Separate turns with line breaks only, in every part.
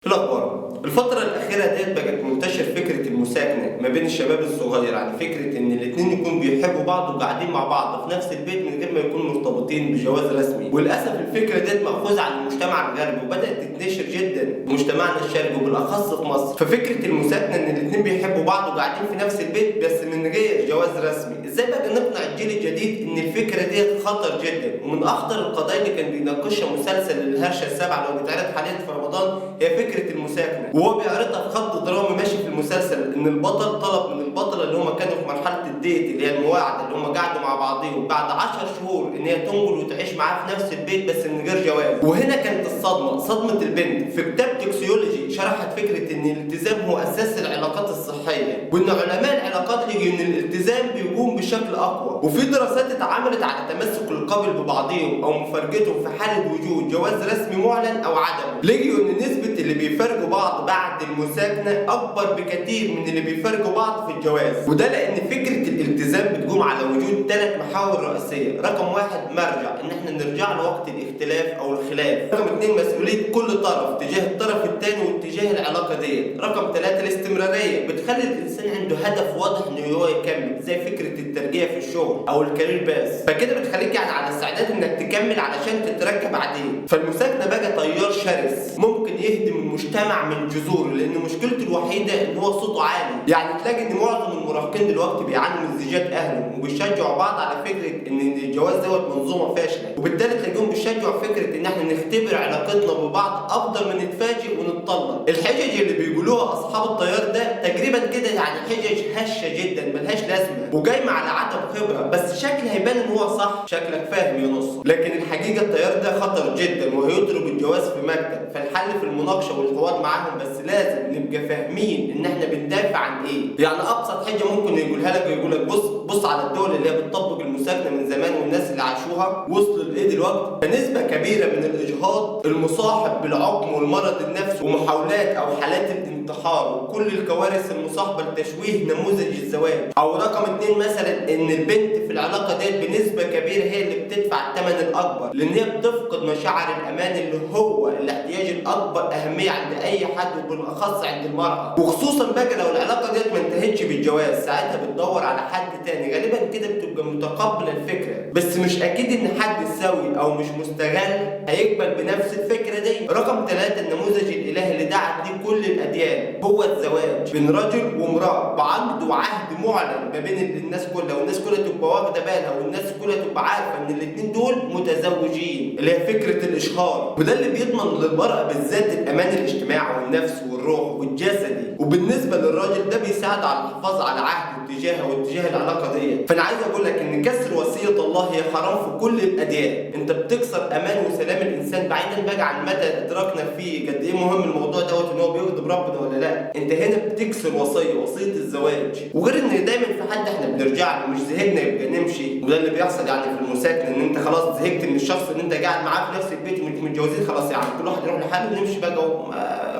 في الأخبار الفترة الأخيرة ديت بقت منتشر فكرة المساكنة ما بين الشباب الصغير، يعني فكرة إن الاتنين يكونوا بيحبوا بعض وقاعدين مع بعض في نفس البيت من غير ما يكونوا مرتبطين بجواز رسمي. وللأسف الفكرة ديت مأخوذة عن المجتمع الغربي وبدأت تنتشر جدا في مجتمعنا الشرقي وبالأخص في مصر. ففكرة المساكنة إن الاتنين بيحبوا بعض وقاعدين في نفس البيت بس من غير جواز رسمي، إزاي بقى نقنع الجيل الجديد إن الفكرة ديت خطر جدا؟ ومن أخطر القضايا اللي كان بيناقشها مسلسل الهرشة السابعة اللي هو بيتعرض حاليا في رمضان هي فكرة المساكنة، وهو بيعرضها في خط درامي ماشي في المسلسل ان البطل طلب من البطله اللي هم كانوا في مرحله الديت اللي هي المواعده اللي هم قعدوا مع بعضهم بعد 10 شهور ان هي تنقل وتعيش معاه في نفس البيت بس من غير جواز. وهنا كانت الصدمه، صدمه البنت. في كتاب توكسيولوجي شرحت فكره ان الالتزام هو اساس العلاقات الصحيه، وان علماء العلاقات لقوا ان الالتزام بيقوم بشكل اقوى. وفي دراسات اتعملت على تمسك القابل ببعضهم او مفارقتهم في حاله وجود جواز رسمي معلن او عدمه، لقوا ان نسبه اللي بيفارقوا بعض بعد المساكنه اكبر بكثير من اللي بيفارقوا بعض في الجواز. وده لان فكره الالتزام بتقوم على وجود 3 محاور رئيسيه. رقم 1 مرجع، ان احنا نرجع لوقت الاختلاف او الخلاف. رقم 2 مسؤوليه كل طرف تجاه الطرف الثاني واتجاه العلاقه ديت. رقم 3 الاستمراريه، بتخلي الانسان عنده هدف واضح انه هو يكمل، زي فكره الترقيه في الشغل او الكارير باس، فكده بتخليك يعني على استعداد انك تكمل علشان تترقى بعدين. فالمساكنه بقى تيار شرس ممكن يهدم المجتمع من جذوره، لان مشكلته الوحيده ان هو صوته عالي. يعني تلاقي ان معظم المراهقين دلوقتي بيعانوا من زيجات اهلهم وبيشجعوا بعض على فكره ان الجواز دوت منظومه فاشله، وبالتالي تلاقيهم بيشجعوا فكره ان احنا نختبر علاقتنا ببعض افضل من نتفاجئ ونتطلق. الحجج اللي بيقولوها اصحاب التيار ده تقريبا كده يعني حجج هشه جدا ملهاش لازمه وجايمه على عدم خبره، بس شكل هيبان ان هو صح، شكلك فاهم يا نص. لكن الحقيقه التيار ده خطر جدا وهيضرب الجواز في مكتب. فالحل في المناقشه والحوار معاهم، بس لازم نبقى فاهمين ان احنا بندافع عن ايه. يعني ابسط حاجه ممكن يقولها لك يقول لك بص على الدول اللي هي بتطبق المساكنه من زمان والناس اللي عاشوها وصلوا لايه دلوقتي. فنسبه كبيره من الاجهاض المصاحب بالعقم والمرض النفسي ومحاولات او حالات الانتحار وكل الكوارث المصاحبه لتشويه نموذج الزواج. او رقم 2 مثلا ان البنت في العلاقه ديت بنسبه كبيره هي اللي بتدفع الثمن الاكبر، لان هي بتفقد مشاعر الامان اللي هو الاحتياج الاكبر اهميه عند اي حد وبالاخص عند المراه. وخصوصا بقى لو العلاقه ديت ما انتهتش بالجواز، ساعتها بتدور على حد تاني غالبا كده بتبقى متقبله الفكره، بس مش اكيد ان حد سوي او مش مستغل هيقبل بنفس الفكره دي. رقم 3 النموذج الالهي اللي دعت ليه كل الاديان هو الزواج بين رجل وامراه بعقد وعهد معلن ما بين الناس كلها، والناس كلها تبقى واخده بالها والناس كلها تبقى عارفه ان الاثنين دول متزوجين، اللي هي فكره الاشهار. وده اللي بيضمن للمراه بالذات الامان الاجتماعي والنفسي والروح والجسدي، وبالنسبه للراجل ده بيساعد على الحفاظ على عهده تجاهها واتجاه العلاقه ديت. فانا عايز اقول لك ان كسر وصيه الله هي حرام في كل الاديان. انت بتكسر امان وسلام الانسان، بعيدا بقى عن مدى ادراكنا فيه قد ايه مهم الموضوع دوت ان هو بيغضب ربنا ولا لا. انت هنا بتكسر وصيه الزواج. وغير ان دايما في حد احنا بنرجع له، مش زهقنا يبقى نمشي. وده اللي بيحصل يعني في المساكنه، ان انت خلاص زهقت من الشخص اللي انت قاعد معاه في نفس البيت ومش متجوزين، خلاص يعني كل واحد يروح لحاله ونمشي بقى،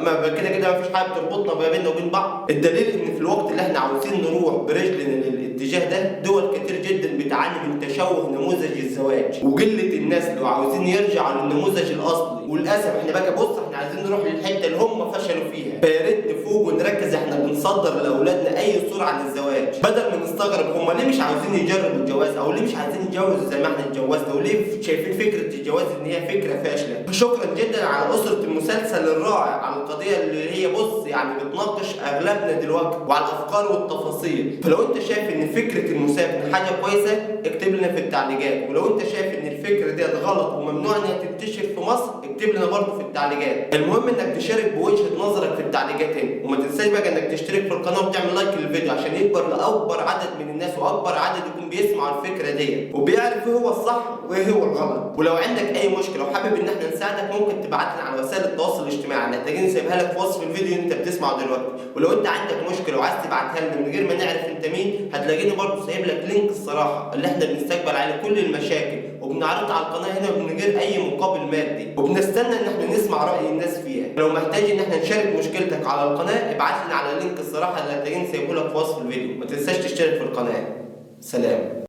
ما كده كده ما فيش حاجه بتربطنا ما بيننا وبين بعض. الدليل ان في الوقت اللي احنا عاوزين نروح برجلنا للاتجاه ده، دول كتير جدا بتعاني من تشوه نموذج الزواج وقله الناس اللي عاوزين يرجعوا للنموذج الاصلي. وللاسف احنا بقى احنا عايزين نروح للحته اللي هم فشلوا فيها. فيا ريت نفوق ونركز، احنا بنصدر لاولادنا اي صوره عن الزواج بدل ما نستغرب هم ليه مش عاوزين يجربوا الجواز او ليه مش عايزين يتجوزوا زي ما احنا اتجوزنا، وليه شايفين فكره الجواز ان هي فكره فاشله. شكرا جدا على اسره المسلسل الرائع على القضيه اللي هي يعني بتناقش اغلبنا دلوقتي وعلى الافكار والتفاصيل. فلو انت شايف ان فكره المساكنه حاجه كويسه اكتب لنا في التعليقات، ولو انت شايف ان الفكره ديت غلط وممنوع انها تنتشر في مصر اكتب لنا برضه في التعليقات. المهم انك تشارك بوجهه نظرك في التعليقات هنا، وما تنساش بقى انك تشترك في القناه وتعمل لايك للفيديو عشان يكبر لاكبر عدد من الناس واكبر عدد يكون بيسمع الفكره ديت وبيعرف ايه هو الصح وايه هو الغلط. ولو عندك اي مشكله وحابب ان احنا نساعدك ممكن تبعت لنا على وسائل التواصل الاجتماعي اللي هتلاقيني سايبها لك في وصف الفيديو اللي انت بتسمعه دلوقتي. ولو انت عندك مشكله وعايز تبعتها لنا من غير ما نعرف انت مين، هتلاقيني برضه سايب لك لينك الصراحه اللي احنا بنستقبل عليه كل المشاكل وبنعرضها على القناه هنا من غير اي مقابل مادي، وبنستنى ان احنا نسمع راي الناس فيها. لو محتاج ان احنا نشارك مشكلتك على القناه ابعت لنا على لينك الصراحه اللي هتلاقيني سايبه لك في وصف الفيديو. ما تنساش تشترك في القناه. سلام.